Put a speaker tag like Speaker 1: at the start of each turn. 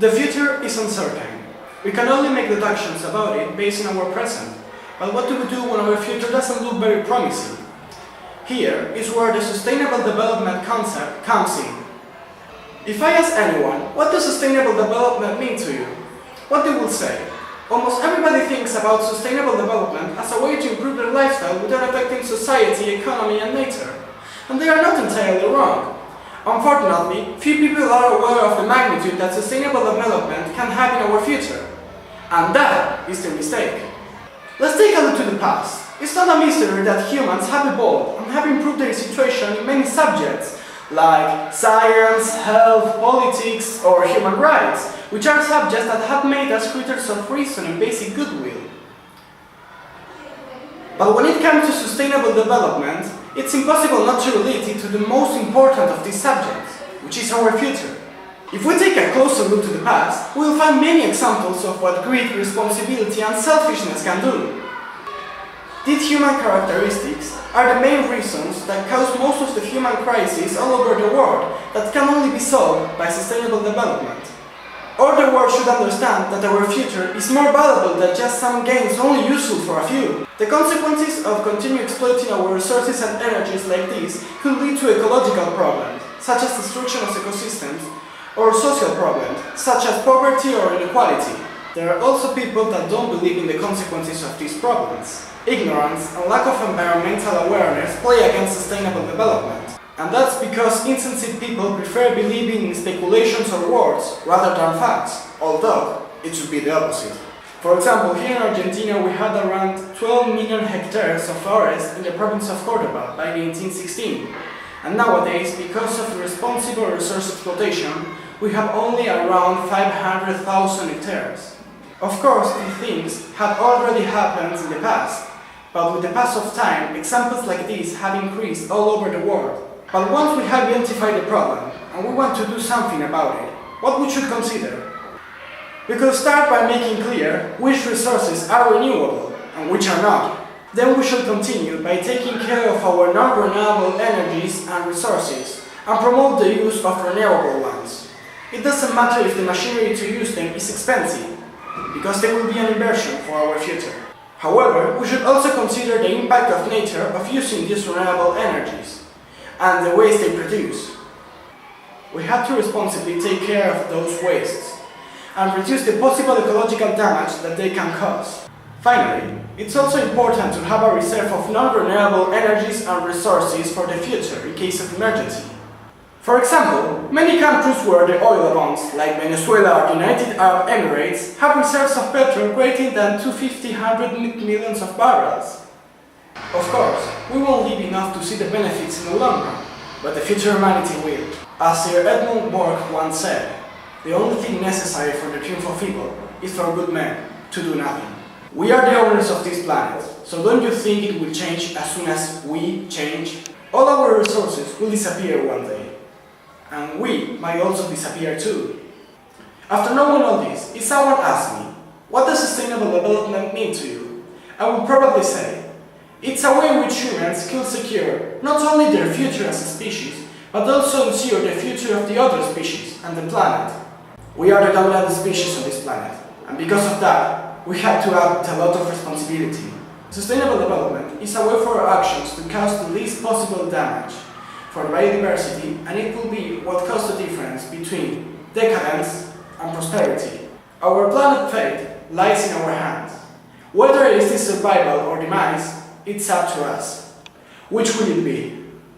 Speaker 1: The future is uncertain. We can only make deductions about it based on our present. But what do we do when our future doesn't look very promising? Here is where the sustainable development concept comes in. If I ask anyone, what does sustainable development mean to you? What they will say? Almost everybody thinks about sustainable development as a way to improve their lifestyle without affecting society, economy and nature. And they are not entirely wrong. Unfortunately, few people are aware of the magnitude that sustainable development can have in our future. And that is the mistake. Let's take a look to the past. It's not a mystery that humans have evolved and have improved their situation in many subjects, like science, health, politics, or human rights, which are subjects that have made us creatures of reason and basic goodwill. But when it comes to sustainable development, it's impossible not to relate it to the most important of these subjects, which is our future. If we take a closer look to the past, we will find many examples of what greed, responsibility and selfishness can do. These human characteristics are the main reasons that cause most of the human crises all over the world that can only be solved by sustainable development. All the world should understand that our future is more valuable than just some gains only useful for a few. The consequences of continuing exploiting our resources and energies like this could lead to ecological problems, such as destruction of ecosystems, or social problems, such as poverty or inequality. There are also people that don't believe in the consequences of these problems. Ignorance and lack of environmental awareness play against sustainable development. And that's because insensate people prefer believing in speculations or words rather than facts, although it should be the opposite. For example, here in Argentina we had around 12 million hectares of forest in the province of Córdoba by 1816. And nowadays, because of irresponsible resource exploitation, we have only around 500,000 hectares. Of course, these things have already happened in the past, but with the pass of time, examples like these have increased all over the world. But once we have identified the problem, and we want to do something about it, what we should consider? We could start by making clear which resources are renewable and which are not. Then we should continue by taking care of our non-renewable energies and resources, and promote the use of renewable ones. It doesn't matter if the machinery to use them is expensive, because there will be an inversion for our future. However, we should also consider the impact of nature of using these renewable energies, and the waste they produce. We have to responsibly take care of those wastes, and reduce the possible ecological damage that they can cause. Finally, it's also important to have a reserve of non-renewable energies and resources for the future in case of emergency. For example, many countries where the oil abounds, like Venezuela or United Arab Emirates, have reserves of petrol greater than 250 millions of barrels. Of course, we won't live enough to see the benefits in the long run, but the future humanity will. As Sir Edmund Burke once said, the only thing necessary for the triumph of evil is for good men to do nothing. We are the owners of this planet, so don't you think it will change as soon as we change? All our resources will disappear one day. And we might also disappear too. After knowing all this, if someone asks me, what does sustainable development mean to you? I would probably say, it's a way in which humans can secure not only their future as a species, but also ensure the future of the other species and the planet. We are the dominant species on this planet, and because of that, we have to act with a lot of responsibility. Sustainable development is a way for our actions to cause the least possible damage for biodiversity, and it will be what causes the difference between decadence and prosperity. Our planet fate lies in our hands. Whether it is survival or demise, it's up to us. Which will it be?